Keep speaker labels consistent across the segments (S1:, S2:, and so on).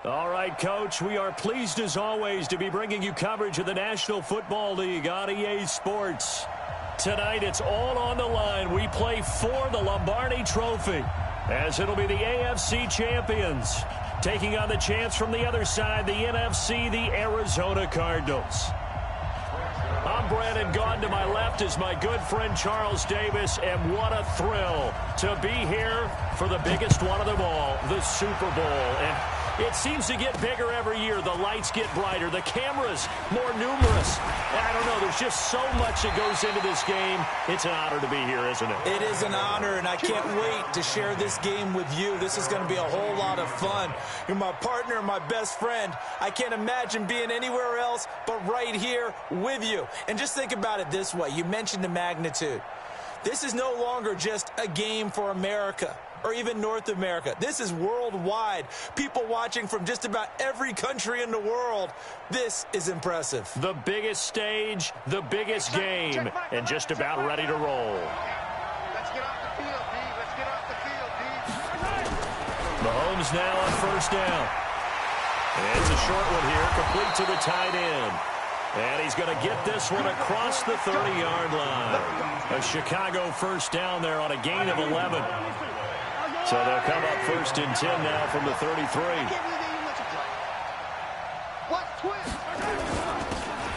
S1: All right, Coach, we are pleased as always to be bringing you coverage of the National Football League on EA Sports. Tonight, it's all on the line. We play for the Lombardi Trophy, as it'll be the AFC champions taking on the chance from the other side, the NFC, the Arizona Cardinals. I'm Brandon Gaudin. To my left is my good friend Charles Davis, and what a thrill to be here for the biggest one of them all, the Super Bowl. And it seems to get bigger every year. The lights get brighter. The cameras more numerous. I don't know. There's just so much that goes into this game. It's an honor to be here, isn't it?
S2: It is an honor, and I can't wait to share this game with you. This is going to be a whole lot of fun. You're my partner, my best friend. I can't imagine being anywhere else but right here with you. And just think about it this way. You mentioned the magnitude. This is no longer just a game for America or even North America. This is worldwide. People watching from just about every country in the world. This is impressive.
S1: The biggest stage, the biggest game, and just about ready to roll.
S3: Let's get off the field, D. Let's get off the field, D.
S1: Mahomes now on first down. And it's a short one here, complete to the tight end. And he's going to get this one across the 30-yard line. A Chicago first down there on a gain of 11. So they'll come up first and 10 now from the 33.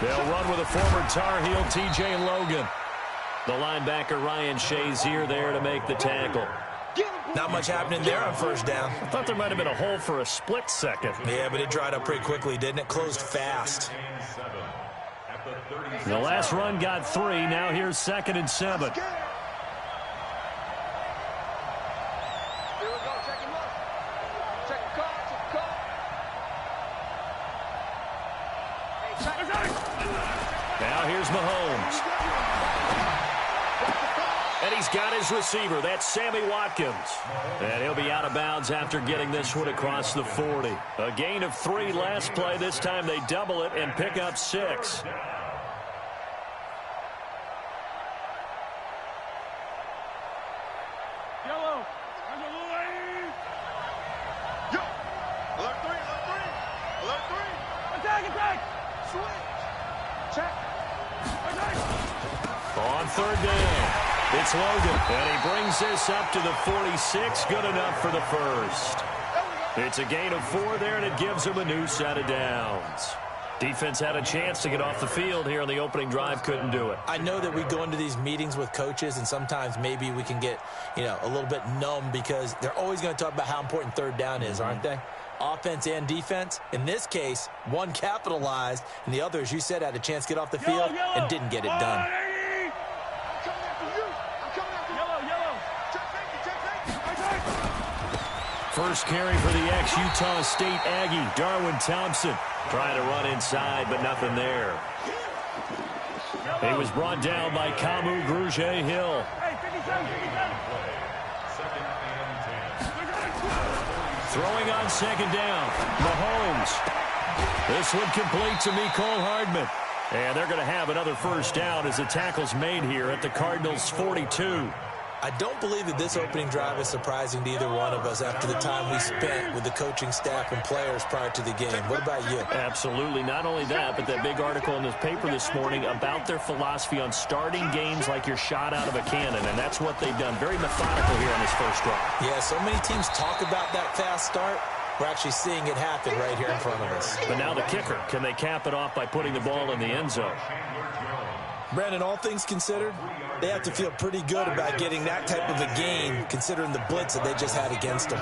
S1: They'll run with a former Tar Heel, T.J. Logan. The linebacker Ryan Shazier there to make the tackle.
S2: Not much happening there on first down.
S1: I thought there might have been a hole for a split second.
S2: Yeah, but it dried up pretty quickly, didn't it? Closed fast.
S1: The last run got 3. Now here's 2nd and 7. Now here's Mahomes. And he's got his receiver. That's Sammy Watkins. And he'll be out of bounds after getting this one across the 40. A gain of 3 last play. This time they double it and pick up 6. On third down, it's Logan, and he brings this up to the 46, good enough for the first. It's a gain of 4 there, and it gives him a new set of downs. Defense had a chance to get off the field here on the opening drive, couldn't do it.
S2: I know that we go into these meetings with coaches, and sometimes maybe we can get, a little bit numb because they're always going to talk about how important third down is, aren't they? Offense and defense. In this case, one capitalized, and the other, as you said, had a chance to get off the field and didn't get it done.
S1: First carry for the ex-Utah State Aggie, Darwin Thompson. Trying to run inside, but nothing there. He was brought down by Kamu Grugier-Hill. Throwing on second down, Mahomes. This one complete to Mecole Hardman. And they're going to have another first down as the tackle's made here at the Cardinals' 42.
S2: I don't believe that this opening drive is surprising to either one of us after the time we spent with the coaching staff and players prior to the game. What about you?
S1: Absolutely. Not only that, but that big article in the paper this morning about their philosophy on starting games like you're shot out of a cannon, and that's what they've done. Very methodical here on this first drive.
S2: Yeah, so many teams talk about that fast start. We're actually seeing it happen right here in front of us.
S1: But now the kicker. Can they cap it off by putting the ball in the end zone?
S2: Brandon, all things considered, they have to feel pretty good about getting that type of a gain, considering the blitz that they just had against them.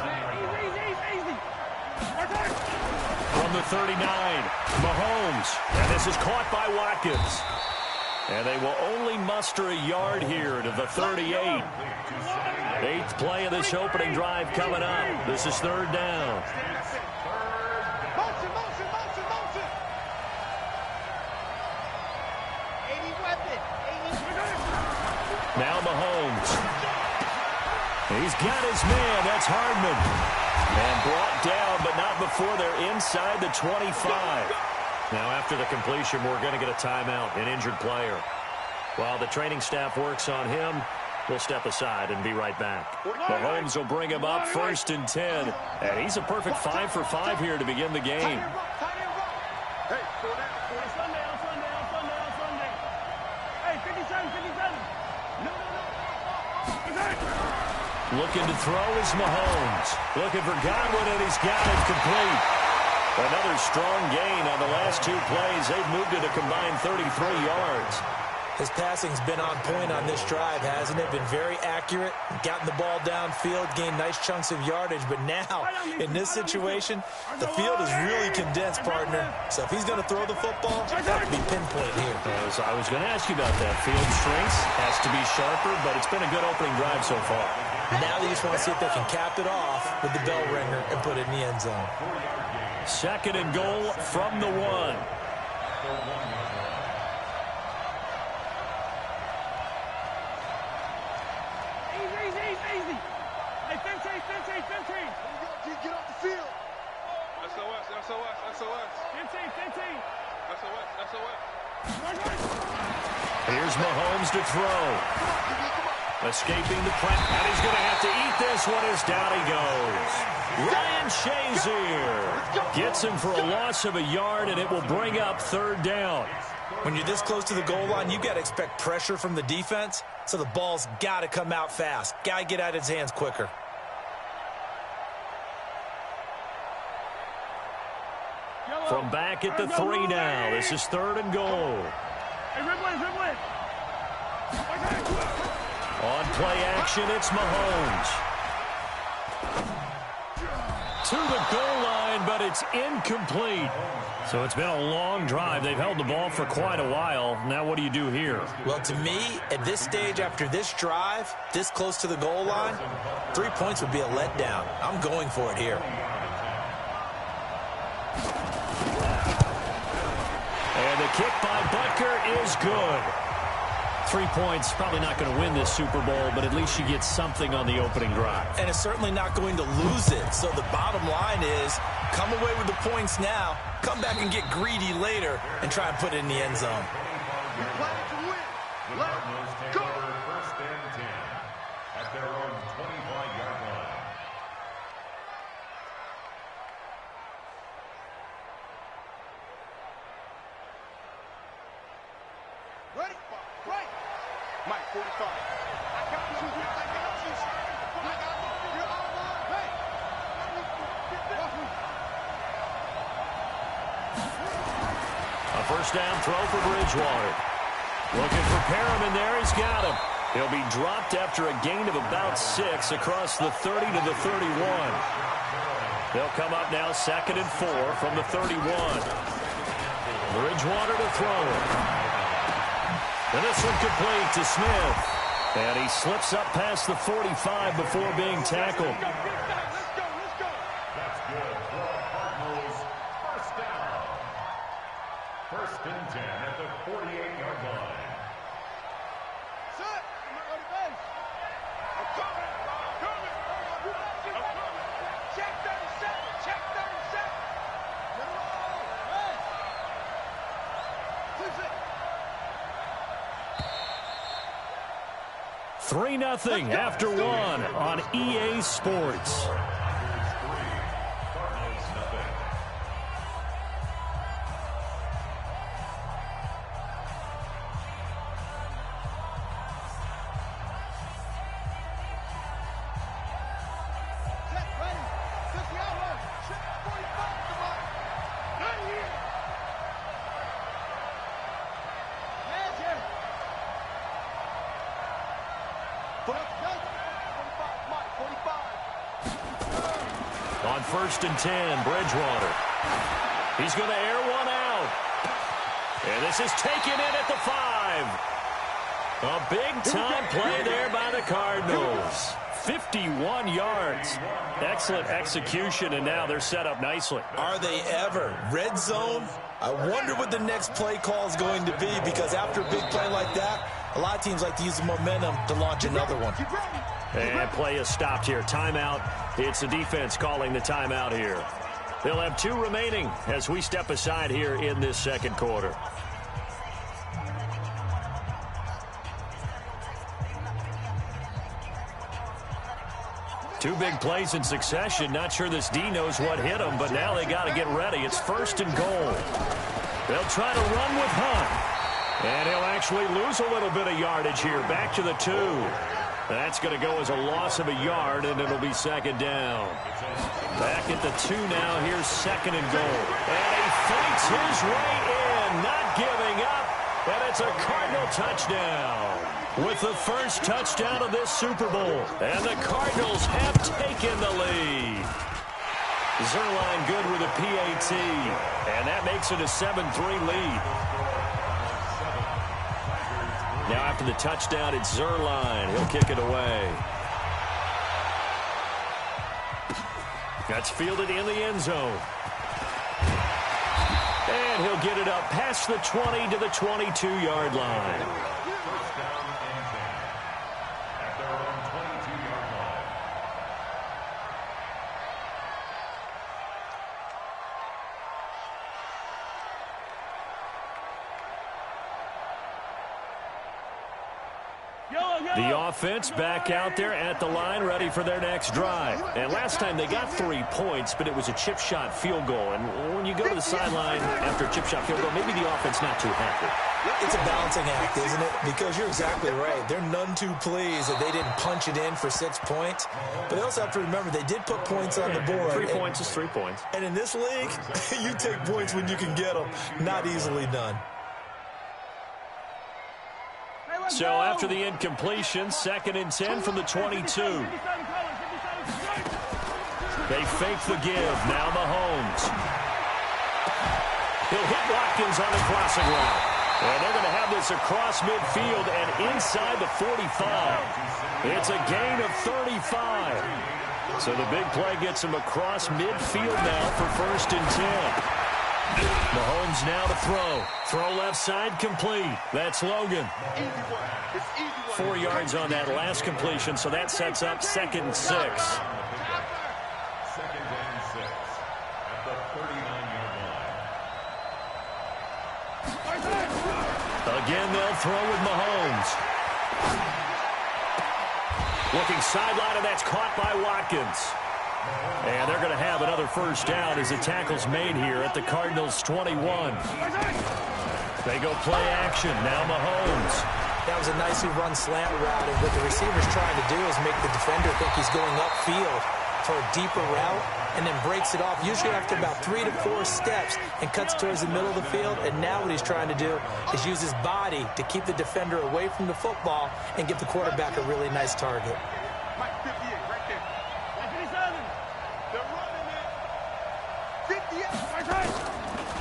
S1: From the 39, Mahomes. And this is caught by Watkins. And they will only muster a yard here to the 38. 8th play of this opening drive coming up. This is third down. Now Mahomes. He's got his man. That's Hardman. And brought down, but not before they're inside the 25. Now after the completion, we're going to get a timeout, an injured player. While the training staff works on him, We'll step aside and be right back. Mahomes will bring him up 1st and 10. And he's a perfect 5 for 5 here to begin the game. Looking to throw is Mahomes. Looking for Godwin, and he's got it complete. Another strong gain on the last 2 plays. They've moved it a combined 33 yards.
S2: His passing's been on point on this drive, hasn't it? Been very accurate, gotten the ball downfield, gained nice chunks of yardage. But now, in this situation, the field is really condensed, partner. So if he's going to throw the football, that could be pinpoint here.
S1: I was going to ask you about that. Field strength has to be sharper, but it's been a good opening drive so far.
S2: Now they just want to see if they can cap it off with the bell ringer and put it in the end zone.
S1: 2nd and goal from the 1.
S3: Get off the field. SOS.
S1: Here's Mahomes to throw. Escaping the press, and he's going to have to eat this one as down he goes. Ryan Shazier gets him for a loss of a yard, and it will bring up 3rd down.
S2: When you're this close to the goal line, you got to expect pressure from the defense, so the ball's got to come out fast. Got to get out of his hands quicker.
S1: From back at the 3 now. This is 3rd and goal. On play action, it's Mahomes. To the goal line, but it's incomplete. So it's been a long drive. They've held the ball for quite a while. Now what do you do here?
S2: Well, to me, at this stage, after this drive, this close to the goal line, 3 points would be a letdown. I'm going for it here.
S1: And the kick by Butker is good. 3 points, probably not going to win this Super Bowl, but at least you get something on the opening drive.
S2: And it's certainly not going to lose it. So the bottom line is, come away with the points now, come back and get greedy later, and try and put it in the end zone.
S3: You're playing to win. Let's go.
S4: 1st and 10 at their own 25-yard line.
S3: Ready? Right. Mike, 45. I got you. You're on the line. Hey.
S1: A 1st down throw for Bridgewater. Looking for Perriman there. He's got him. He'll be dropped after a gain of about 6 across the 30 to the 31. They'll come up now 2nd and 4 from the 31. Bridgewater to throw it. And this one complete to Smith. And he slips up past the 45 before being tackled.
S3: Let's go.
S4: That's good for the Cardinals. 1st down. 1st and 10 at the 48-yard line.
S3: Set. I'm coming. Check 37. Check 37. Hey.
S1: 3-0 after 1 on EA Sports. On 1st and 10, Bridgewater. He's going to air one out. And this is taken in at the 5. A big-time play there by the Cardinals. 51 yards. Excellent execution, and now they're set up nicely.
S2: Are they ever? Red zone? I wonder what the next play call is going to be, because after a big play like that, a lot of teams like to use the momentum to launch another one.
S1: And play is stopped here. Timeout. It's the defense calling the timeout here. They'll have 2 remaining as we step aside here in this second quarter. Two big plays in succession. Not sure this D knows what hit him, but now they got to get ready. It's 1st and goal. They'll try to run with Hunt. And he'll actually lose a little bit of yardage here. Back to the 2. That's going to go as a loss of a yard, and it'll be 2nd down. Back at the 2 now. Here's 2nd and goal. And he fights his way in, not giving up. And it's a Cardinal touchdown. With the first touchdown of this Super Bowl. And the Cardinals have taken the lead. Zerline good with a PAT. And that makes it a 7-3 lead. Now after the touchdown, it's Zerline. He'll kick it away. That's fielded in the end zone. And he'll get it up past the 20 to the 22-yard line.
S4: First down and 10 at their own 22-yard line.
S1: The offense back out there at the line, ready for their next drive. And last time they got 3 points, but it was a chip shot field goal. And when you go to the sideline after a chip shot field goal, maybe the offense not too happy.
S2: It's a balancing act, isn't it? Because you're exactly right. They're none too pleased that they didn't punch it in for 6 points. But they also have to remember they did put points on the board.
S1: 3 points is 3 points.
S2: And in this league, you take points when you can get them. Not easily done.
S1: So after the incompletion, 2nd and 10 from the 22. They fake the give. Now Mahomes. He'll hit Watkins on the crossing route. And they're going to have this across midfield and inside the 45. It's a gain of 35. So the big play gets him across midfield now for 1st and 10. Mahomes now to throw. Throw left side complete. That's Logan. 4 yards on that last completion, so that sets up 2nd and 6.
S4: 2nd and 6 at the 39-yard line.
S1: Again, they'll throw with Mahomes. Looking sideline, and that's caught by Watkins. And they're going to have another first down as the tackle's made here at the Cardinals' 21. They go play action. Now Mahomes.
S2: That was a nicely run slant route, and what the receiver's trying to do is make the defender think he's going upfield for a deeper route, and then breaks it off, usually after about 3 to 4 steps, and cuts towards the middle of the field. And now what he's trying to do is use his body to keep the defender away from the football and give the quarterback a really nice target.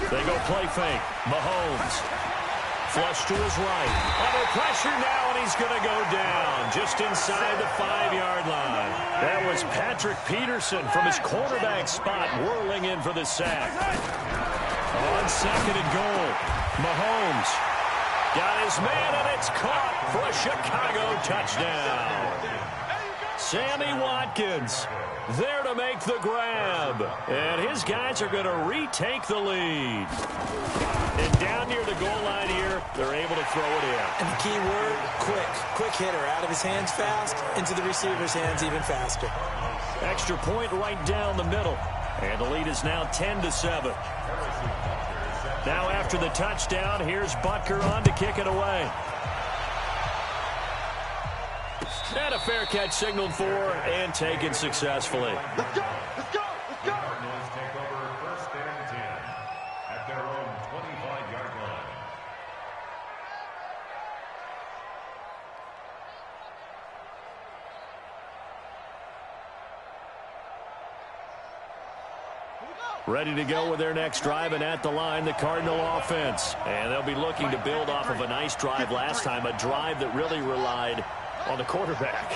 S1: They go play fake. Mahomes. Flush to his right. Under pressure now, and he's going to go down just inside the 5-yard line. That was Patrick Peterson from his quarterback spot whirling in for the sack. On 2nd and goal, Mahomes got his man, and it's caught for a Chicago touchdown. Sammy Watkins there to make the grab. And his guys are going to retake the lead. And down near the goal line here, they're able to throw it in.
S2: And the key word, quick. Quick hitter. Out of his hands fast, into the receiver's hands even faster.
S1: Extra point right down the middle. And the lead is now 10-7. Now after the touchdown, here's Butker on to kick it away. And a fair catch signaled for and taken successfully.
S3: Let's go! Let's go! Let's go!
S4: Cardinals take over 1st and 10 at their own 25-yard line.
S1: Ready to go with their next drive, and at the line, the Cardinal offense. And they'll be looking to build off of a nice drive last time, a drive that really relied on the quarterback.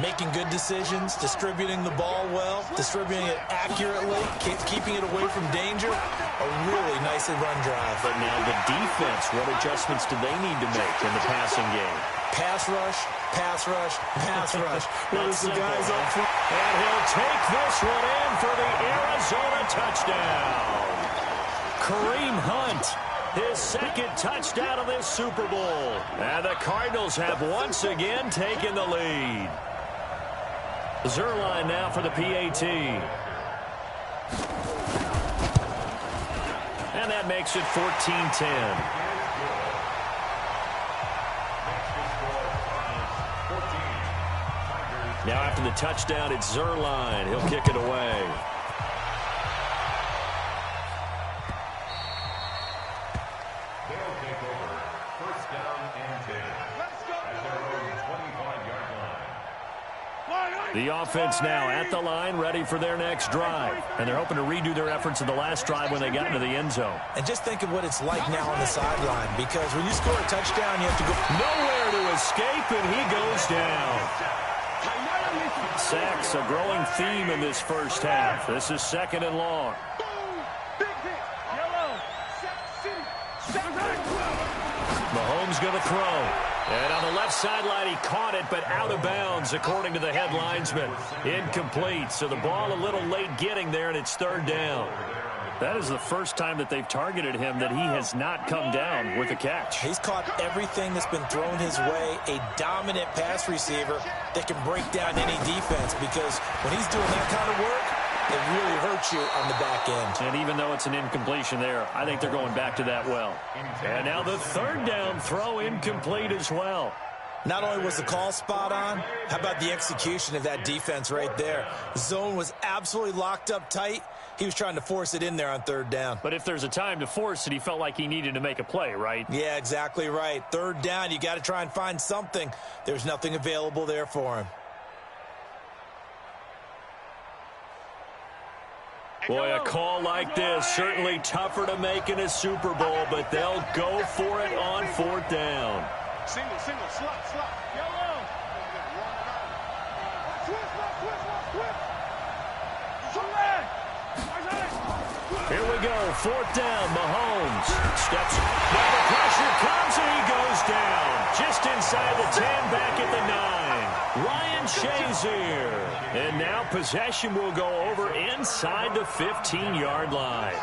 S2: Making good decisions, distributing the ball well, distributing it accurately, keeping it away from danger. A really nicely run drive.
S1: But now the defense, what adjustments do they need to make in the passing game?
S2: Pass rush, pass rush, pass rush. Notice the guys up front.
S1: And he'll take this one in for the Arizona touchdown. Kareem Hunt, his 2nd touchdown of this Super Bowl. And the Cardinals have once again taken the lead. Zerline now for the PAT. And that makes it 14-10. Now after the touchdown, it's Zerline. He'll kick it away.
S4: They'll take over. First down and 10. At their own 25-yard line.
S1: The offense now at the line, ready for their next drive. And they're hoping to redo their efforts in the last drive when they got into the end zone.
S2: And just think of what it's like now on the sideline, because when you score a touchdown, you have to go
S1: nowhere to escape, and he goes down. Sacks, a growing theme in this first half. This is 2nd and long. Mahomes going to throw. And on the left sideline, he caught it, but out of bounds, according to the head linesman. Incomplete. So the ball a little late getting there, and it's 3rd down. That is the first time that they've targeted him that he has not come down with a catch.
S2: He's caught everything that's been thrown his way. A dominant pass receiver that can break down any defense, because when he's doing that kind of work, it really hurts you on the back end.
S1: And even though it's an incompletion there, I think they're going back to that well. And now the 3rd down throw incomplete as well.
S2: Not only was the call spot on, how about the execution of that defense right there? Zone was absolutely locked up tight. He was trying to force it in there on 3rd down.
S1: But if there's a time to force it, he felt like he needed to make a play, right?
S2: Yeah, exactly right. 3rd down, you got to try and find something. There's nothing available there for him.
S1: Boy, a call like this, certainly tougher to make in a Super Bowl, but they'll go for it on 4th down.
S3: Single, slot. Yellow.
S1: Here we go, 4th down, Mahomes steps. Now the pressure comes and he goes down. Just inside the 10, back at the 9. Ryan Shazier. And now possession will go over inside the 15-yard line.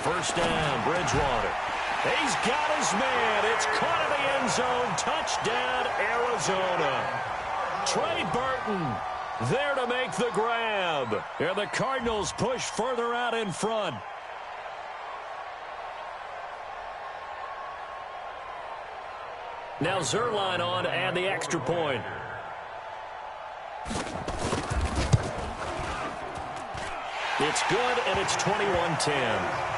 S1: First down, Bridgewater. He's got his man. It's caught in the end zone. Touchdown, Arizona. Trey Burton there to make the grab. And the Cardinals push further out in front. Now Zerline on to add the extra point. It's good, and it's 21-10.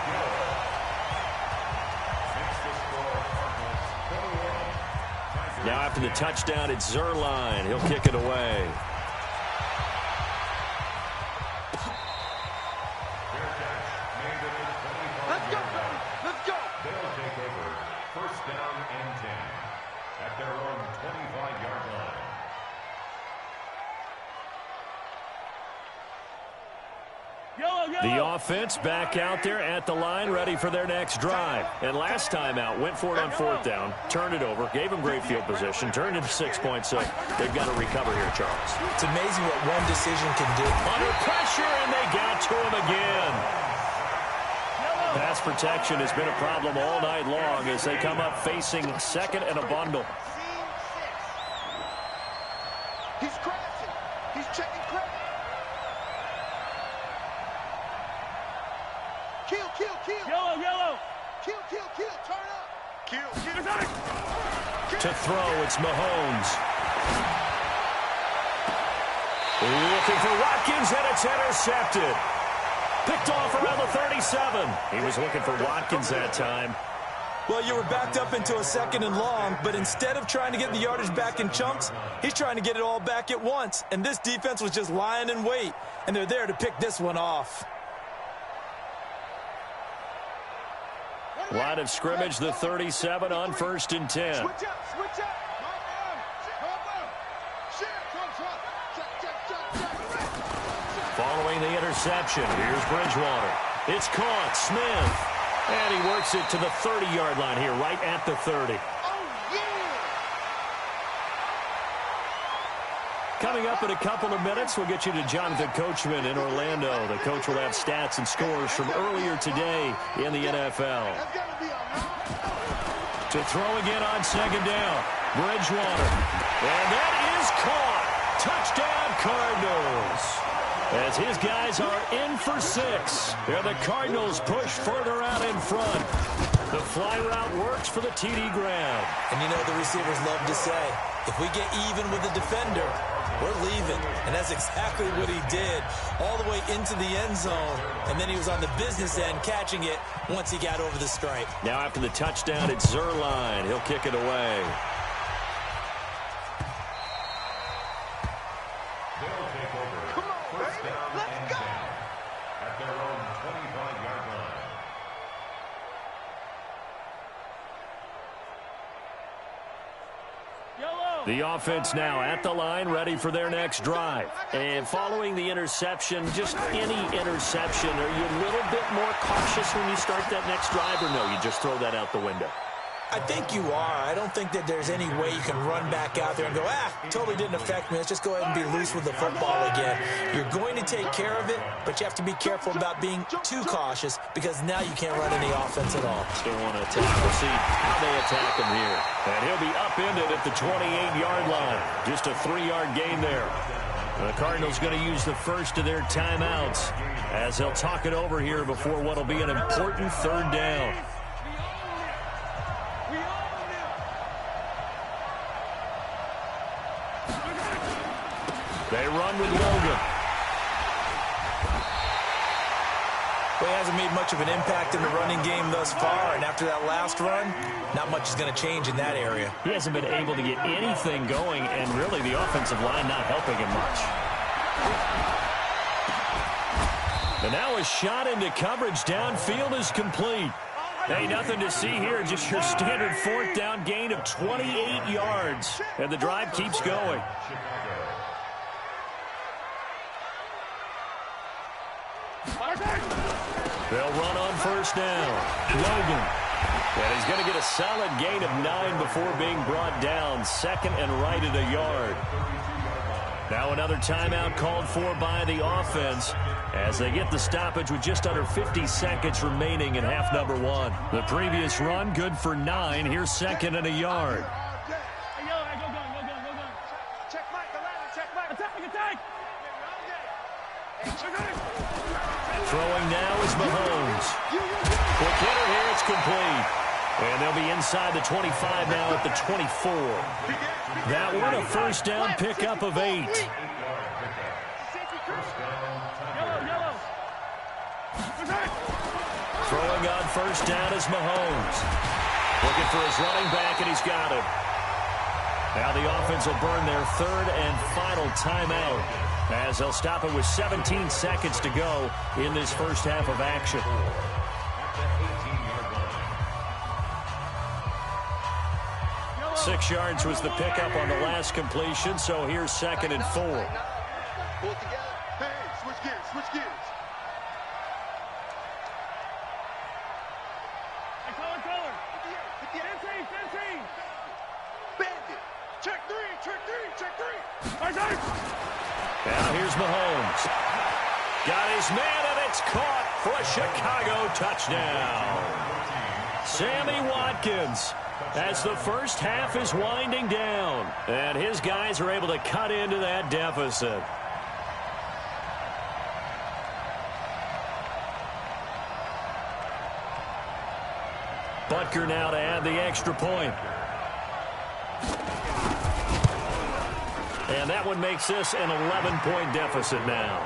S1: Now after the touchdown, it's Zerline. He'll kick it away.
S3: Let's go.
S4: They'll take over. First down and 10 at their own 25-yard line.
S1: The offense back out there at the line, ready for their next drive. And last time out, went for it on 4th down, turned it over, gave them great field position, turned into 6 points, so they've got to recover here, Charles.
S2: It's amazing what one decision can do.
S1: Under pressure, and they got to him again. Pass protection has been a problem all night long as they come up facing 2nd and a bundle.
S3: He's crashing. He's checking credit. Kill. Yellow. Kill. Turn up. Kill.
S1: To throw, it's Mahomes. Looking for Watkins, and it's intercepted. Picked off around the 37. He was looking for Watkins that time.
S2: Well, you were backed up into a 2nd and long, but instead of trying to get the yardage back in chunks, he's trying to get it all back at once. And this defense was just lying in wait, and they're there to pick this one off.
S1: Line of scrimmage, the 37 on 1st and 10.
S3: Switch up.
S1: Following the interception, here's Bridgewater. It's caught, Smith. And he works it to the 30-yard line here, right at the 30. Coming up in a couple of minutes, we'll get you to Jonathan Coachman in Orlando. The coach will have stats and scores from earlier today in the NFL. To throw again on second down. Bridgewater. And that is caught. Touchdown, Cardinals. As his guys are in for 6. And the Cardinals push further out in front. The fly route works for the TD Graham.
S2: And you know the receivers love to say, if we get even with the defender, we're leaving. And that's exactly what he did, all the way into the end zone. And then he was on the business end catching it once he got over the stripe.
S1: Now after the touchdown, it's Zerline. He'll kick it away.
S4: They'll take over. First down and 10 at their own 25-yard line.
S1: The offense now at the line, ready for their next drive. And following the interception, just any interception, are you a little bit more cautious when you start that next drive, or no, you just throw that out the window?
S2: I think you are. I don't think that there's any way you can run back out there and go, totally didn't affect me. Let's just go ahead and be loose with the football again. You're going to take care of it, but you have to be careful about being too cautious because now you can't run any offense at all.
S1: Still want to attack. We'll see how they attack him here. And he'll be upended at the 28-yard line. Just a 3-yard gain there. The Cardinals going to use the first of their timeouts as they'll talk it over here before what will be an important third down. They run with Logan.
S2: Well, he hasn't made much of an impact in the running game thus far, and after that last run, not much is going to change in that area.
S1: He hasn't been able to get anything going, and really the offensive line not helping him much. And now a shot into coverage downfield is complete. Hey, nothing to see here, just your standard 4th down gain of 28 yards. And the drive keeps going. They'll run on first down. Logan. And he's going to get a solid gain of 9 before being brought down. 2nd and right at a yard. Now another timeout called for by the offense as they get the stoppage with just under 50 seconds remaining in half number 1. The previous run good for 9. Here's 2nd and a yard. Throwing now is Mahomes. Quick hitter here, it's complete. And they'll be inside the 25 now at the 24. That one a first down pickup of 8. Throwing on first down is Mahomes. Looking for his running back, and he's got it. Now the offense will burn their 3rd and final timeout as they'll stop it with 17 seconds to go in this first half of action. 6 yards was the pickup on the last completion, so here's 2nd and 4.
S3: Pull it together. Hey, switch gears, switch gears. Bandit. Check 3, check 3, check 3.
S1: Now here's Mahomes. Got his man, and it's caught for a Chicago touchdown. Sammy Watkins, as the first half is winding down, and his guys are able to cut into that deficit. Butker now to add the extra point. And that one makes this an 11-point deficit now.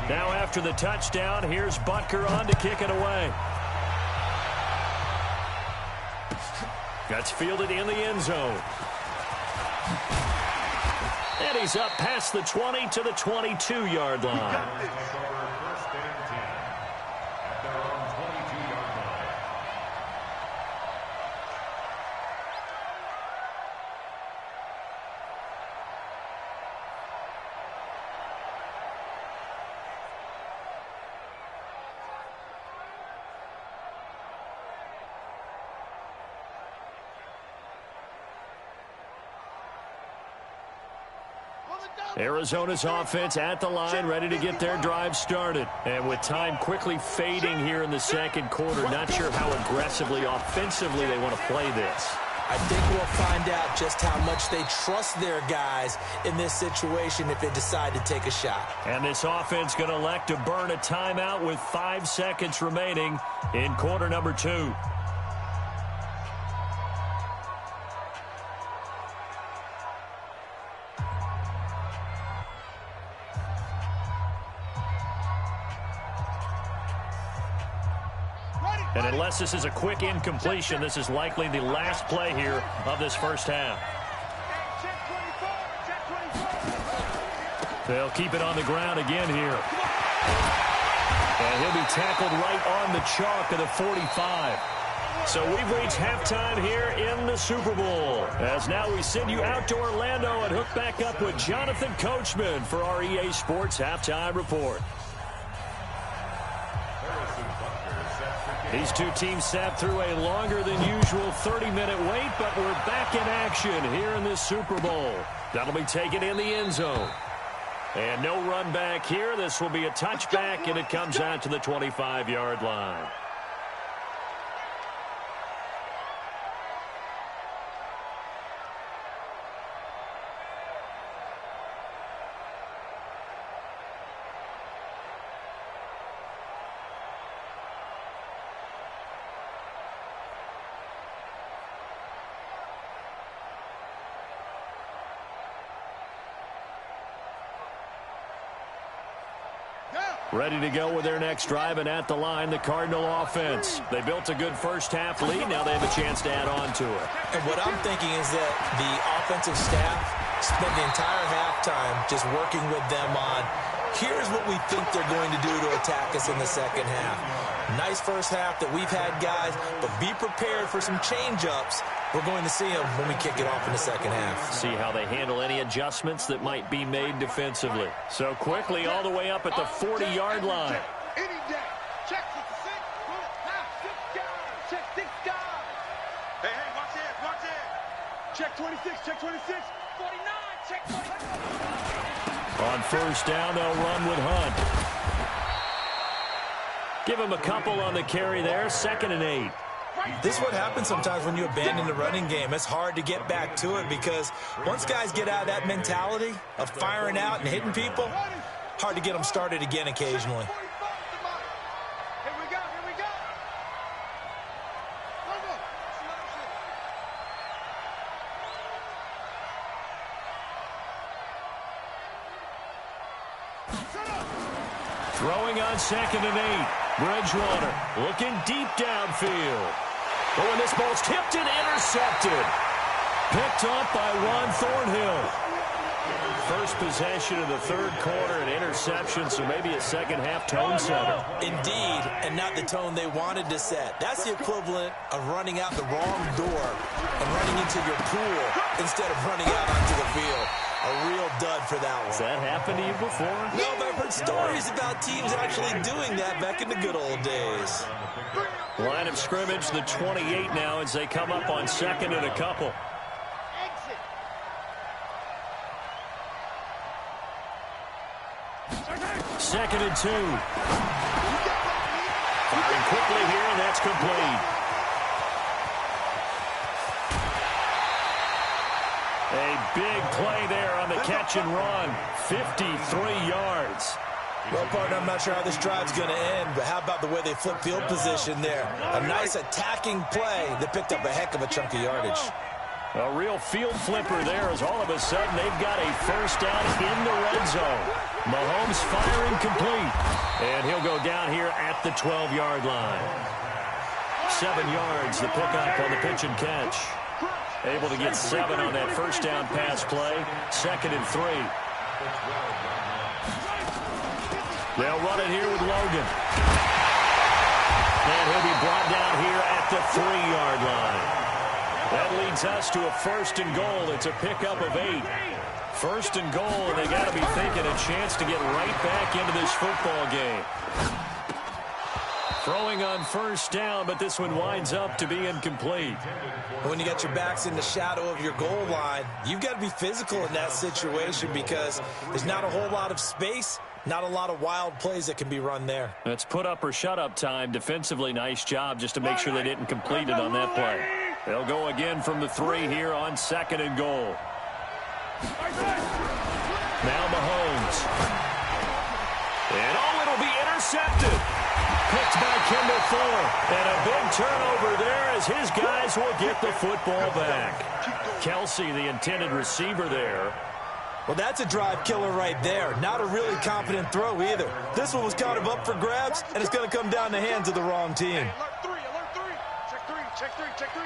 S1: Now after the touchdown, here's Butker on to kick it away. That's fielded in the end zone. And he's up past the 20 to the 22-yard line. Arizona's offense at the line, ready to get their drive started. And with time quickly fading here in the second quarter, not sure how aggressively, offensively they want to play this.
S2: I think we'll find out just how much they trust their guys in this situation if they decide to take a shot.
S1: And this offense going to elect to burn a timeout with 5 seconds remaining in quarter number 2. And unless this is a quick incompletion, this is likely the last play here of this first half. They'll keep it on the ground again here. And he'll be tackled right on the chalk of the 45. So we've reached halftime here in the Super Bowl. As now we send you out to Orlando and hook back up with Jonathan Coachman for our EA Sports Halftime Report. These two teams sat through a longer than usual 30-minute wait, but we're back in action here in this Super Bowl. That'll be taken in the end zone. And no run back here. This will be a touchback, and it comes out to the 25-yard line. Ready to go with their next drive, and at the line, the Cardinal offense. They built a good first-half lead. Now they have a chance to add on to it.
S2: And what I'm thinking is that the offensive staff spent the entire halftime just working with them on, here's what we think they're going to do to attack us in the second half. Nice first half that we've had, guys, but be prepared for some change-ups. We're going to see them when we kick it off in the second half.
S1: See how they handle any adjustments that might be made defensively. So quickly all the way up at the 40-yard line.
S3: Any day. Check 66. Check 6 guys. Hey, watch it. Check 26. Check 26. 49. Check 49.
S1: On first down, they'll run with Hunt. Give him a couple on the carry there. 2nd and 8.
S2: This is what happens sometimes when you abandon the running game. It's hard to get back to it because once guys get out of that mentality of firing out and hitting people, hard to get them started again occasionally.
S3: Here we go.
S1: Throwing on 2nd and 8. Bridgewater looking deep downfield. Oh, and this ball's tipped and intercepted. Picked up by Juan Thornhill. First possession of the third quarter, an interception, so maybe a second-half tone setter.
S2: Indeed, and not the tone they wanted to set. That's the equivalent of running out the wrong door and running into your pool instead of running out onto the field. A real dud for that one.
S1: Has that happened to you before?
S2: No, but I've heard stories about teams actually doing that back in the good old days.
S1: Line of scrimmage, the 28 now as they come up on 2nd and a couple.
S3: Exit.
S1: 2nd and 2. Firing quickly here, and that's complete. A big play there on the catch and run. 53 yards.
S2: Well, partner, I'm not sure how this drive's going to end, but how about the way they flip field position there? A nice attacking play that picked up a heck of a chunk of yardage.
S1: A real field flipper there as all of a sudden they've got a first down in the red zone. Mahomes firing complete. And he'll go down here at the 12-yard line. 7 yards, the pickup on the pitch and catch. Able to get 7 on that first down pass play. 2nd and 3. They'll run it here with Logan. And he'll be brought down here at the 3-yard line. That leads us to a 1st and goal. It's a pickup of 8. 1st and goal, and they got to be thinking a chance to get right back into this football game. Throwing on first down, but this one winds up to be incomplete.
S2: When you got your backs in the shadow of your goal line, you've got to be physical in that situation because there's not a whole lot of space, not a lot of wild plays that can be run there.
S1: That's put up or shut up time. Defensively, nice job just to make sure they didn't complete it on that play. They'll go again from the 3 here on 2nd and goal. Now Mahomes. And it'll be intercepted. Picked by Kendall Fuller. And a big turnover there as his guys will get the football back. Kelsey, the intended receiver there.
S2: Well, that's a drive killer right there. Not a really confident throw either. This one was kind of up for grabs, and it's going to come down the hands of the wrong team.
S3: Alert 3, alert 3. Check 3, check 3, check 3.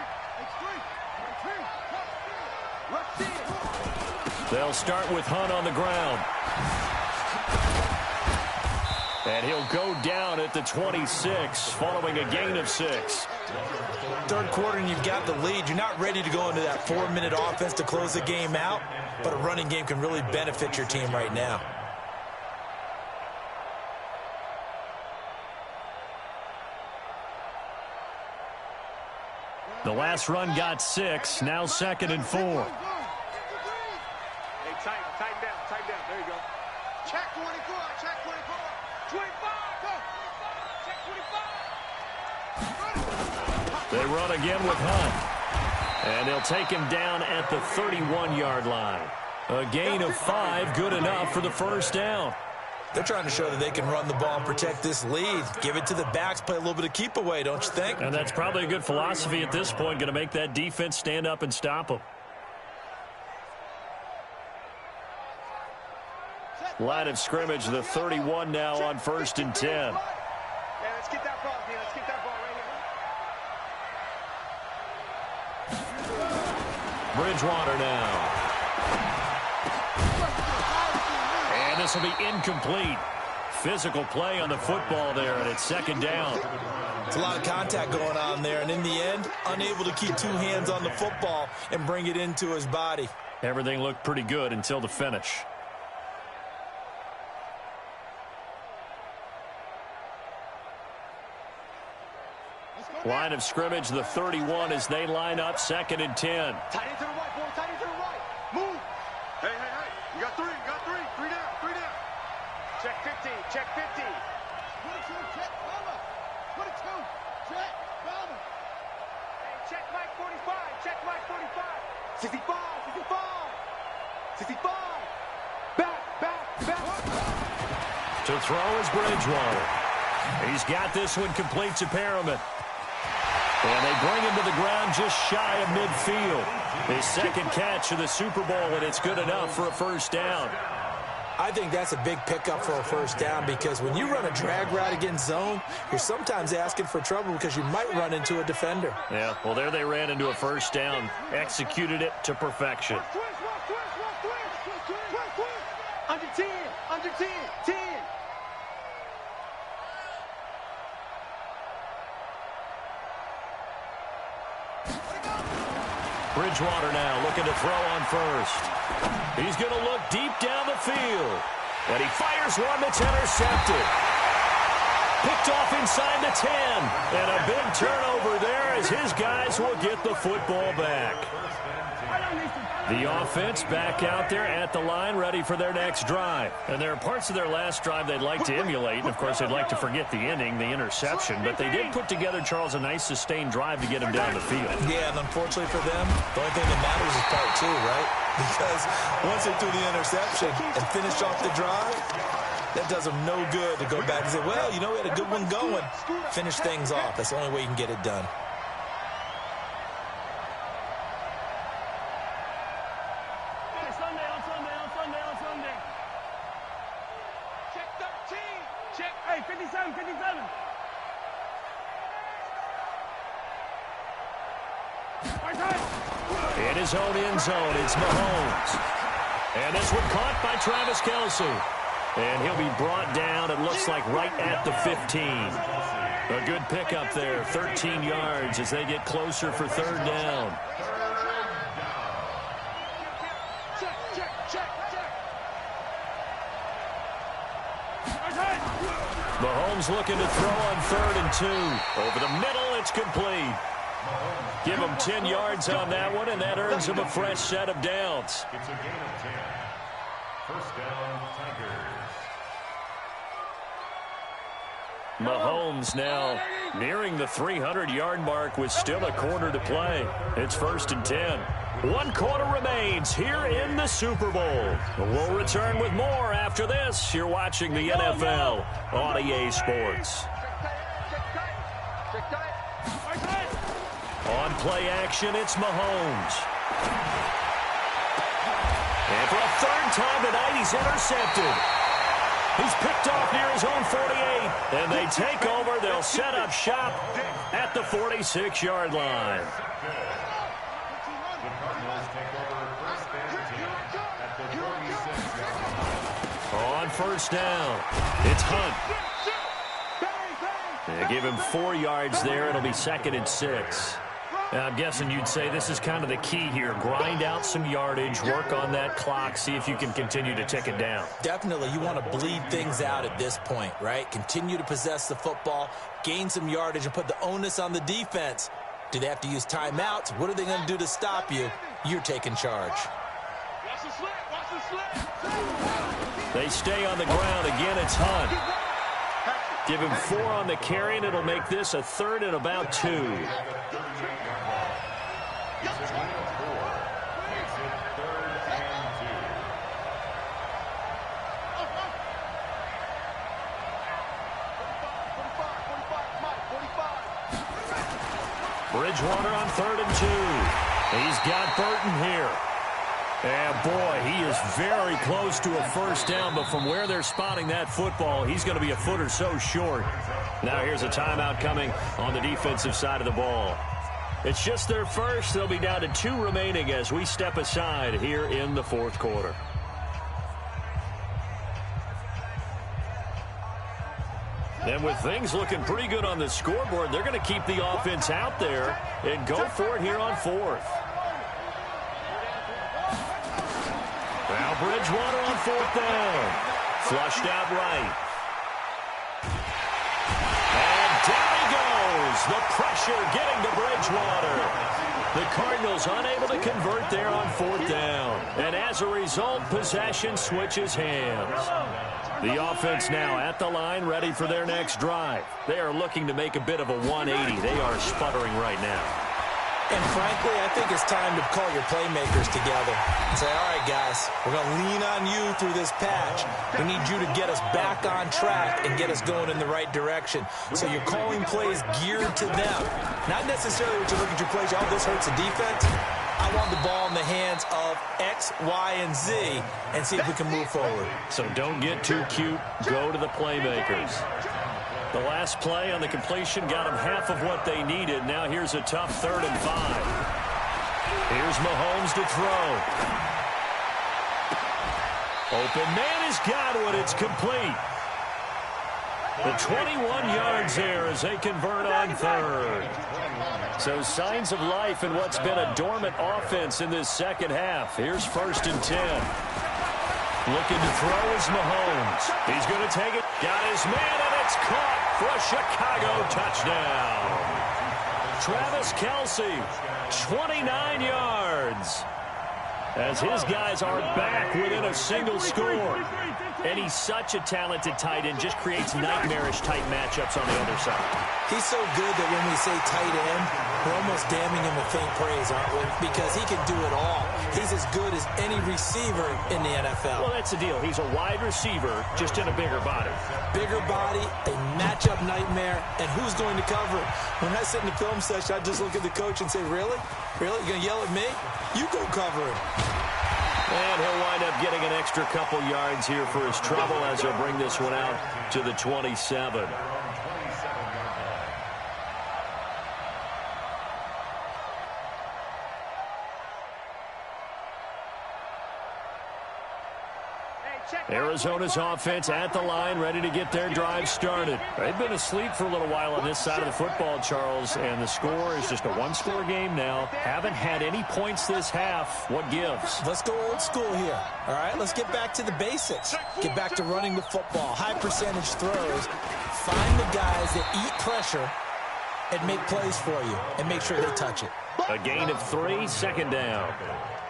S1: They'll start with Hunt on the ground. And he'll go down at the 26, following a gain of 6.
S2: Third quarter and you've got the lead. You're not ready to go into that 4-minute offense to close the game out, but a running game can really benefit your team right now.
S1: The last run got 6, now 2nd and 4.
S3: Hey, tighten down. There you go. Check 24, check 24. 25, go. Check 25.
S1: They run again with Hunt. And they'll take him down at the 31-yard line. A gain of 5, good enough for the first down.
S2: They're trying to show that they can run the ball and protect this lead. Give it to the backs, play a little bit of keep away, don't you think?
S1: And that's probably a good philosophy at this point, going to make that defense stand up and stop them. Line of scrimmage, the 31 now on 1st and 10.
S3: Yeah, let's get that ball, man. Let's get that ball right here.
S1: Bridgewater now. And this will be incomplete. Physical play on the football there, and it's 2nd down.
S2: It's a lot of contact going on there, and in the end, unable to keep 2 hands on the football and bring it into his body.
S1: Everything looked pretty good until the finish. Line of scrimmage, the 31 as they line up 2nd and 10.
S3: Tight into the right, boy. Tight into the right. Move. Hey. You got 3. You got 3. 3 down. 3 down. Check 50. Check 50. 22. Check cover. 22. Check cover. Hey, check Mike 45. Check Mike 45. 65. 65. 65. Back.
S1: To throw is Bridgewater. He's got this one complete to Perriman. And they bring him to the ground just shy of midfield. His 2nd catch of the Super Bowl, and it's good enough for a first down.
S2: I think that's a big pickup for a first down because when you run a drag route against zone, you're sometimes asking for trouble because you might run into a defender.
S1: Yeah, well, there they ran into a first down, executed it to perfection.
S3: Under 10. Under 10. 10.
S1: Bridgewater now looking to throw on first. He's going to look deep down the field. And he fires one that's intercepted. Picked off inside the 10. And a big turnover there as his guys will get the football back. The offense back out there at the line, ready for their next drive. And there are parts of their last drive they'd like to emulate. And, of course, they'd like to forget the ending, the interception. But they did put together, Charles, a nice sustained drive to get him down the field.
S2: Yeah, and unfortunately for them, the only thing that matters is part 2, right? Because once they threw the interception and finished off the drive, that does them no good to go back and say, well, you know, we had a good one going. Finish things off. That's the only way you can get it done.
S1: In his own end zone, it's Mahomes. And this one caught by Travis Kelsey. And he'll be brought down, it looks like, right at the 15. A good pickup there, 13 yards as they get closer for 3rd down. Mahomes looking to throw on 3rd and 2. Over the middle, it's complete. Give him 10 yards on that one, and that earns him a fresh set of downs.
S4: It's a gain of 10. First down, Tigers.
S1: Mahomes now nearing the 300-yard mark with still a quarter to play. It's 1st and 10. 1 quarter remains here in the Super Bowl. We'll return with more after this. You're watching the NFL on EA Sports. On play action, it's Mahomes. And for a 3rd time tonight, he's intercepted. He's picked off near his own 48. And they take over. They'll set up shop at the 46-yard line.
S4: The Cardinals take over 1st and 10 at the 46-yard line.
S1: On 1st down, it's Hunt. They give him 4 yards there. It'll be 2nd and 6. Now, I'm guessing you'd say this is kind of the key here. Grind out some yardage, work on that clock, see if you can continue to tick it down.
S2: Definitely, you want to bleed things out at this point, right? Continue to possess the football, gain some yardage, and put the onus on the defense. Do they have to use timeouts? What are they going to do to stop you? You're taking charge.
S3: Watch the slip. Watch the slip.
S1: They stay on the ground. Again, it's Hunt. Give him 4 on the carry, and it'll make this a 3rd and about 2.
S4: It's a gain of 4. Makes it 3rd and
S3: 45.
S1: Bridgewater on 3rd and 2. He's got Burton here. And, boy, he is very close to a 1st down, but from where they're spotting that football, he's going to be a foot or so short. Now here's a timeout coming on the defensive side of the ball. It's just their first. They'll be down to 2 remaining as we step aside here in the 4th quarter. And with things looking pretty good on the scoreboard, they're going to keep the offense out there and go for it here on 4th. Now Bridgewater on 4th down. Flushed out right. And down he goes. The pressure getting to Bridgewater. The Cardinals unable to convert there on 4th down. And as a result, possession switches hands. The offense now at the line, ready for their next drive. They are looking to make a bit of a 180. They are sputtering right now.
S2: And frankly, I think it's time to call your playmakers together and say, all right, guys, we're going to lean on you through this patch. We need you to get us back on track and get us going in the right direction. So you're calling plays geared to them. Not necessarily what you look at your plays, oh, this hurts the defense. I want the ball in the hands of X, Y, and Z and see if we can move forward.
S1: So don't get too cute. Go to the playmakers. The last play on the completion got them half of what they needed. Now here's a tough 3rd and 5. Here's Mahomes to throw. Open man is Godwin. It's complete. The 21 yards there as they convert on 3rd. So signs of life in what's been a dormant offense in this 2nd half. Here's 1st and 10. Looking to throw is Mahomes. He's going to take it. Got his man, and it's caught for a Chicago touchdown. Travis Kelce, 29 yards. As his guys are back within a single score. And he's such a talented tight end, just creates nightmarish-type matchups on the other side.
S2: He's so good that when we say tight end, we're almost damning him with faint praise, aren't we? Because he can do it all. He's as good as any receiver in the NFL.
S1: Well, that's the deal. He's a wide receiver, just in a bigger body.
S2: Bigger body, a matchup nightmare, and who's going to cover it? When I sit in the film session, I just look at the coach and say, really? Really? You're going to yell at me? You go cover him.
S1: And he'll wind up getting an extra couple yards here for his trouble as he'll bring this one out to the 27.
S3: Hey,
S1: Arizona's offense at the line, ready to get their drive started. They've been asleep for a little while on this side of the football, Charles, and the score is just a one-score game now. Haven't had any points this half. What gives?
S2: Let's go old school here. All right, let's get back to the basics. Get back to running the football, high percentage throws. Find the guys that eat pressure and make plays for you and make sure they touch it.
S1: A gain of 3, second down.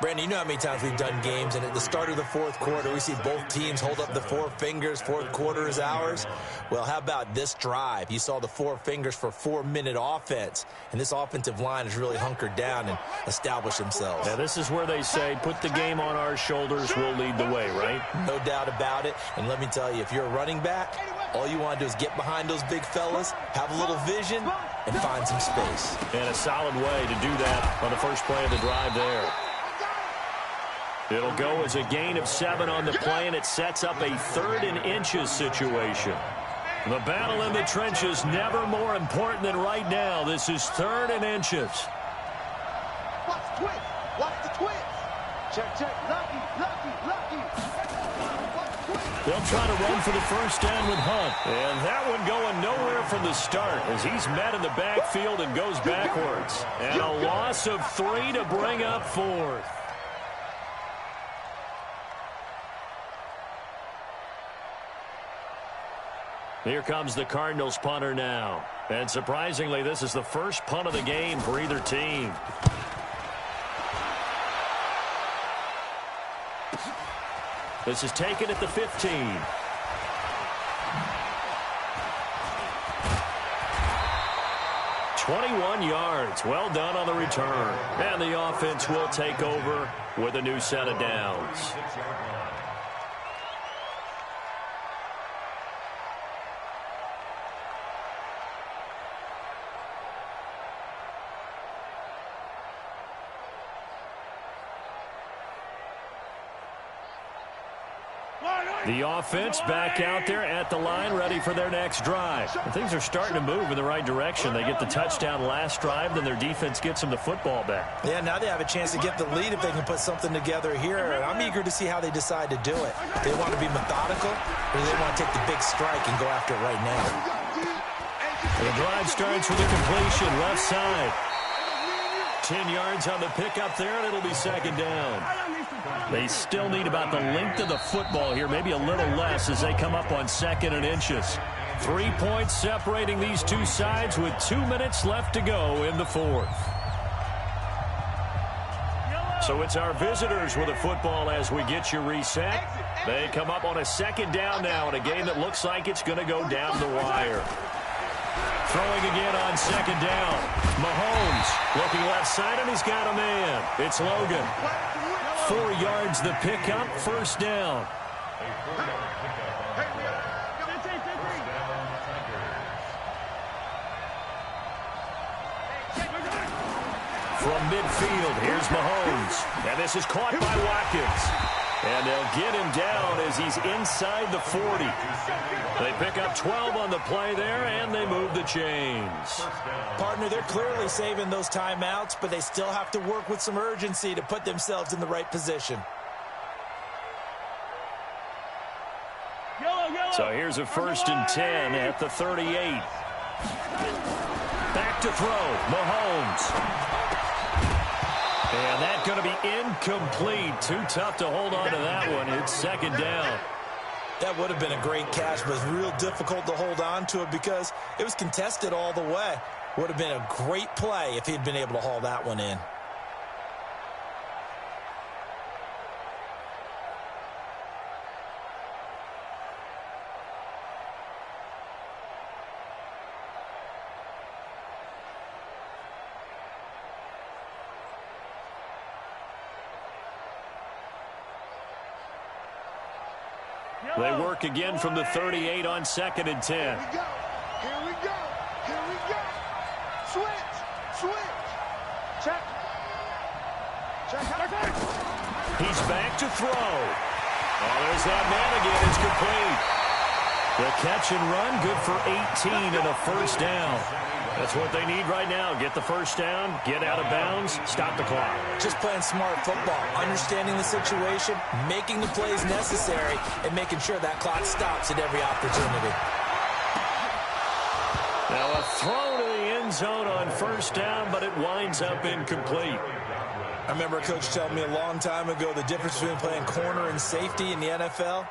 S2: Brandon, you know how many times we've done games, and at the start of the fourth quarter, we see both teams hold up the 4 fingers, fourth quarter is ours. Well, how about this drive? You saw the 4 fingers for 4-minute offense, and this offensive line has really hunkered down and established themselves.
S1: Now, this is where they say, put the game on our shoulders, we'll lead the way, right?
S2: No doubt about it, and let me tell you, if you're a running back, all you want to do is get behind those big fellas, have a little vision, and find some space.
S1: And a solid way to do that on the first play of the drive there. It'll go as a gain of 7 on the play, and it sets up a 3rd and inches situation. The battle in the trenches never more important than right now. This is 3rd and inches.
S3: Watch the twist. Watch the twist. Check. Lucky.
S1: They'll try to run for the first down with Hunt. And that one going nowhere from the start as he's met in the backfield and goes backwards. And a loss of 3 to bring up 4th. Here comes the Cardinals punter now. And surprisingly, this is the first punt of the game for either team. This is taken at the 15. "21 yards. Well done on the return. And the offense will take over with a new set of downs. The offense back out there at the line, ready for their next drive. And things are starting to move in the right direction. They get the touchdown last drive, then their defense gets them the football back.
S2: Yeah, now they have a chance to get the lead if they can put something together here. And I'm eager to see how they decide to do it. They want to be methodical, or do they want to take the big strike and go after it right now?
S1: The drive starts with a completion, left side. 10 yards on the pickup there, and it'll be second down. They still need about the length of the football here, maybe a little less as they come up on 2nd and inches. 3 points separating these two sides with 2 minutes left to go in the 4th. So it's our visitors with the football as we get you reset. They come up on a second down now in a game that looks like it's going to go down the wire. Throwing again on second down. Mahomes looking left side, and he's got a man. It's Logan. 4 yards the pickup, first down. From midfield, here's Mahomes. And this is caught by Watkins. And they'll get him down as he's inside the 40. They pick up 12 on the play there, and they move the chains.
S2: Partner, they're clearly saving those timeouts, but they still have to work with some urgency to put themselves in the right position.
S1: So here's a 1st and 10 at the 38. Back to throw, Mahomes. And that's going to be incomplete. Too tough to hold on to that one. It's second down.
S2: That would have been a great catch, but it's real difficult to hold on to it because it was contested all the way. Would have been a great play if he'd been able to haul that one in.
S1: They work again from the 38 on 2nd and 10.
S3: Here we go. Switch. Check.
S1: He's back to throw. Oh, there's that man again. It's complete. The catch and run, good for 18 and a first down. That's what they need right now. Get the first down, get out of bounds, stop the clock.
S2: Just playing smart football, understanding the situation, making the plays necessary, and making sure that clock stops at every opportunity.
S1: Now a throw to the end zone on first down, but it winds up incomplete.
S2: I remember a coach telling me a long time ago the difference between playing corner and safety in the NFL.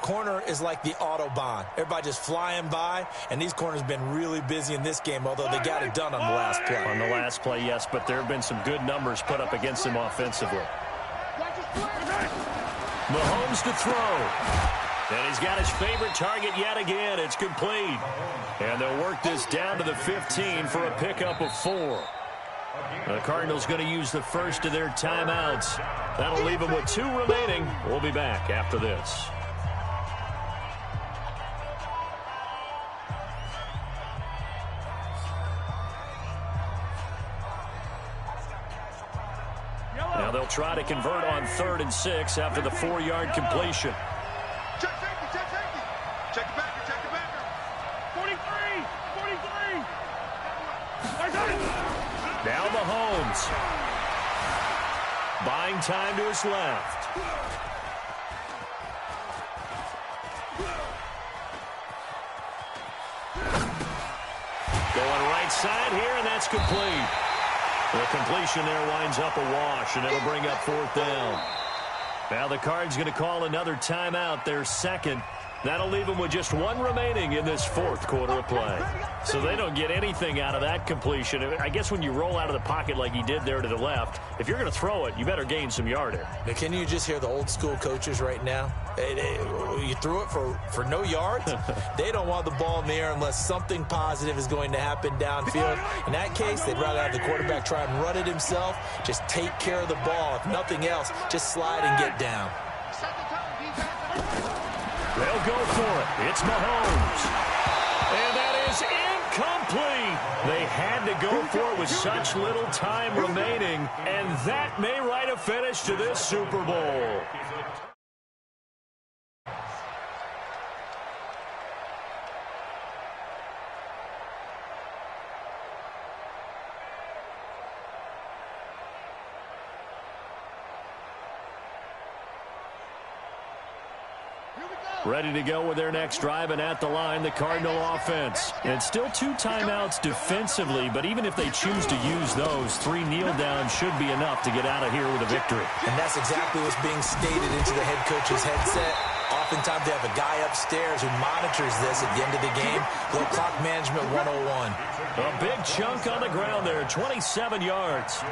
S2: Corner is like the Autobahn. Everybody just flying by, and these corners have been really busy in this game, although they got it done on the last play.
S1: On the last play, yes, but there have been some good numbers put up against him offensively. Mahomes to throw. And he's got his favorite target yet again. It's complete. And they'll work this down to the 15 for a pickup of 4. The Cardinals going to use the first of their timeouts. That'll leave them with 2 remaining. We'll be back after this. Now they'll try to convert on 3rd and 6 after the 4-yard completion.
S3: Check safety, check safety. Check the backer, check the backer. 43, 43.
S1: Now Mahomes. Buying time to his left. Going right side here, and that's complete. The completion there winds up a wash, and it'll bring up 4th down. Now the Cards going to call another timeout, their second. That'll leave them with just 1 remaining in this 4th quarter of play. So they don't get anything out of that completion. I guess when you roll out of the pocket like he did there to the left, if you're going to throw it, you better gain some yardage.
S2: Now, can you just hear the old school coaches right now? You threw it for no yards? They don't want the ball in the air unless something positive is going to happen downfield. In that case, they'd rather have the quarterback try and run it himself. Just take care of the ball. If nothing else, just slide and get down.
S1: They'll go for it. It's Mahomes. And that is incomplete. They had to go for it with such little time remaining. And that may write a finish to this Super Bowl. Ready to go with their next drive, and at the line, the Cardinal offense. And still 2 timeouts defensively, but even if they choose to use those, 3 kneel downs should be enough to get out of here with a victory.
S2: And that's exactly what's being stated into the head coach's headset. Oftentimes they have a guy upstairs who monitors this at the end of the game. Little clock management 101.
S1: A big chunk on the ground there, 27 yards.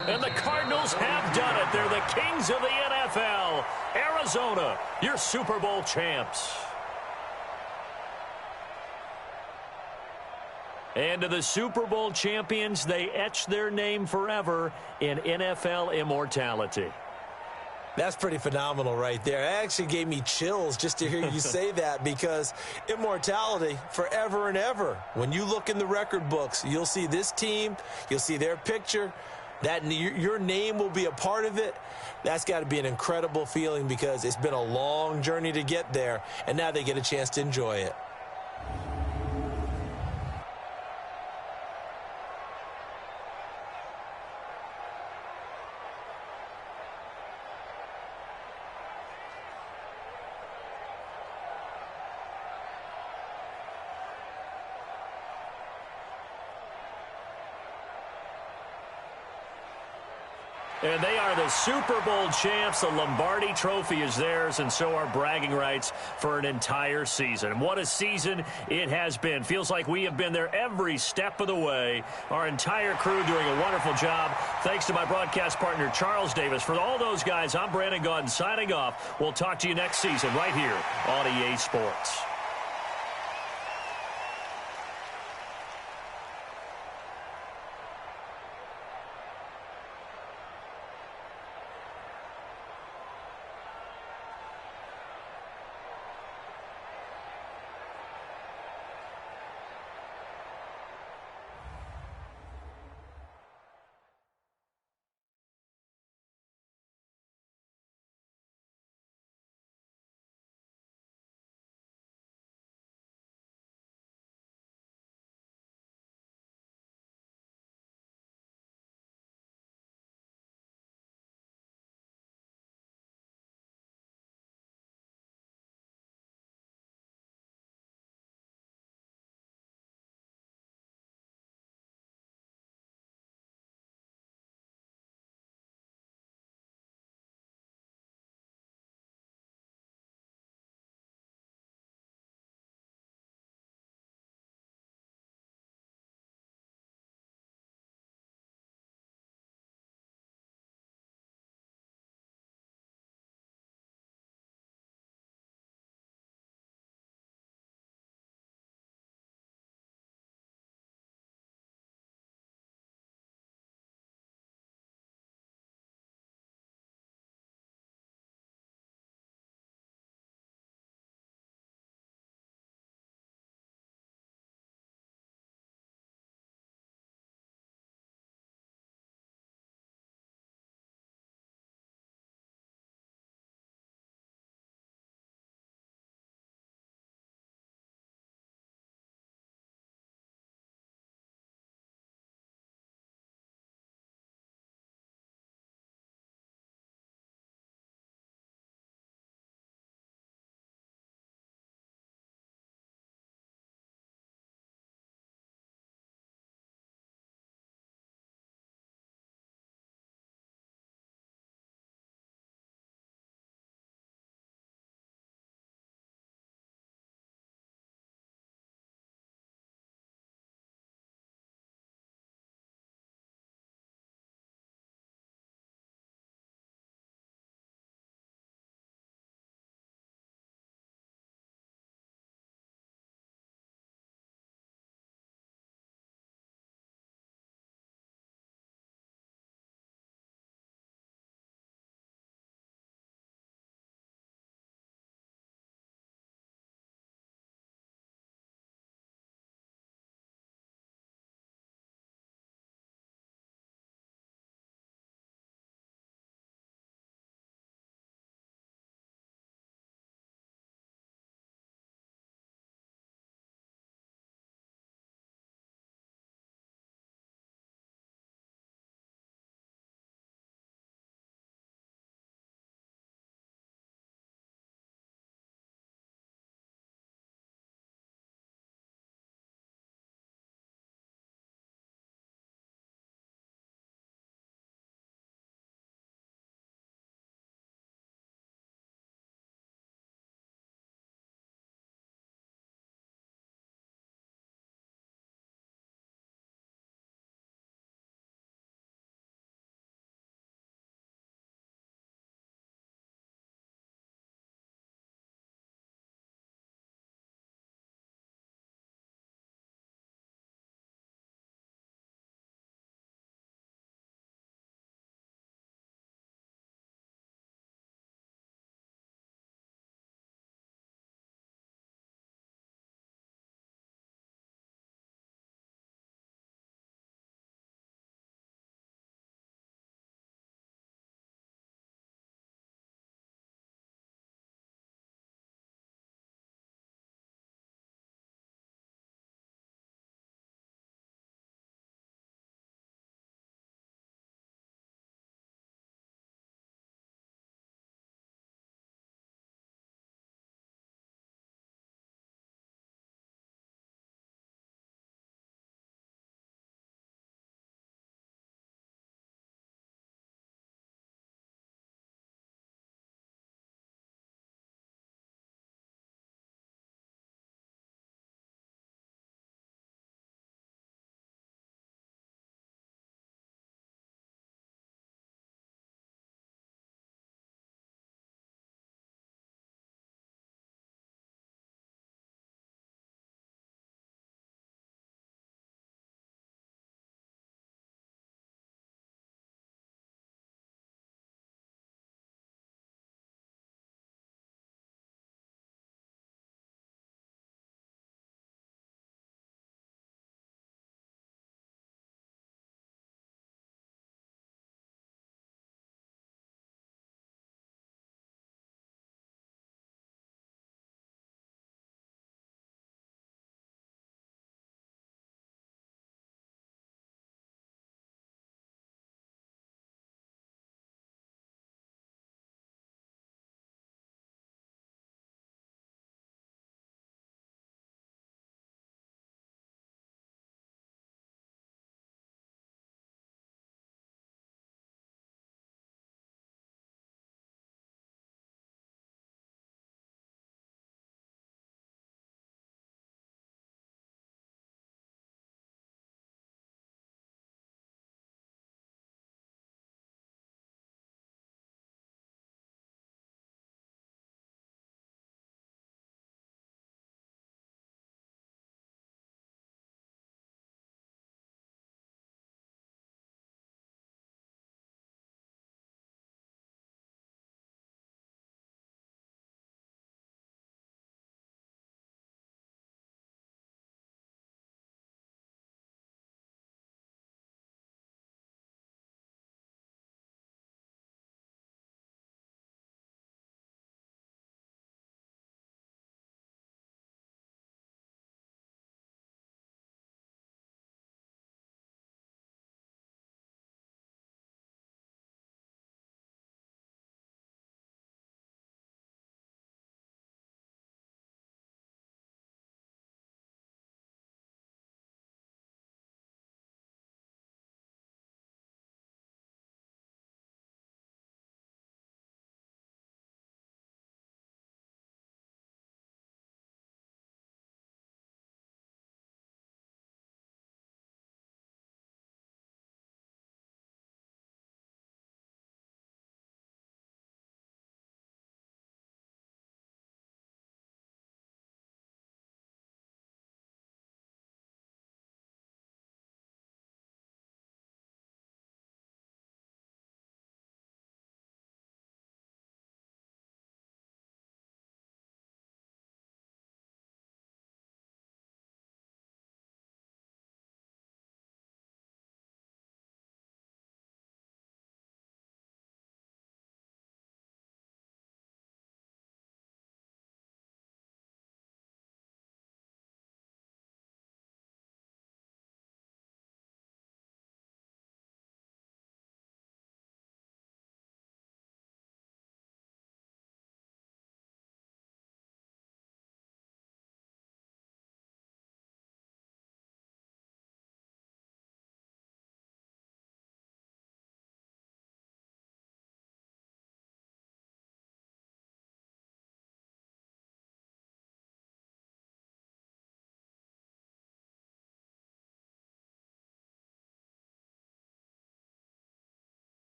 S1: And the Cardinals have done it. They're the kings of the NFL. Arizona, your Super Bowl champs. And to the Super Bowl champions, they etch their name forever in NFL immortality.
S2: That's pretty phenomenal right there. It actually gave me chills just to hear you say that, because immortality forever and ever. When you look in the record books, you'll see this team, you'll see their picture. That your name will be a part of it. That's got to be an incredible feeling, because it's been a long journey to get there, and now they get a chance to enjoy it.
S1: And they are the Super Bowl champs. The Lombardi Trophy is theirs, and so are bragging rights for an entire season. What a season it has been. Feels like we have been there every step of the way. Our entire crew doing a wonderful job. Thanks to my broadcast partner, Charles Davis. For all those guys, I'm Brandon Gaudin signing off. We'll talk to you next season right here on EA Sports.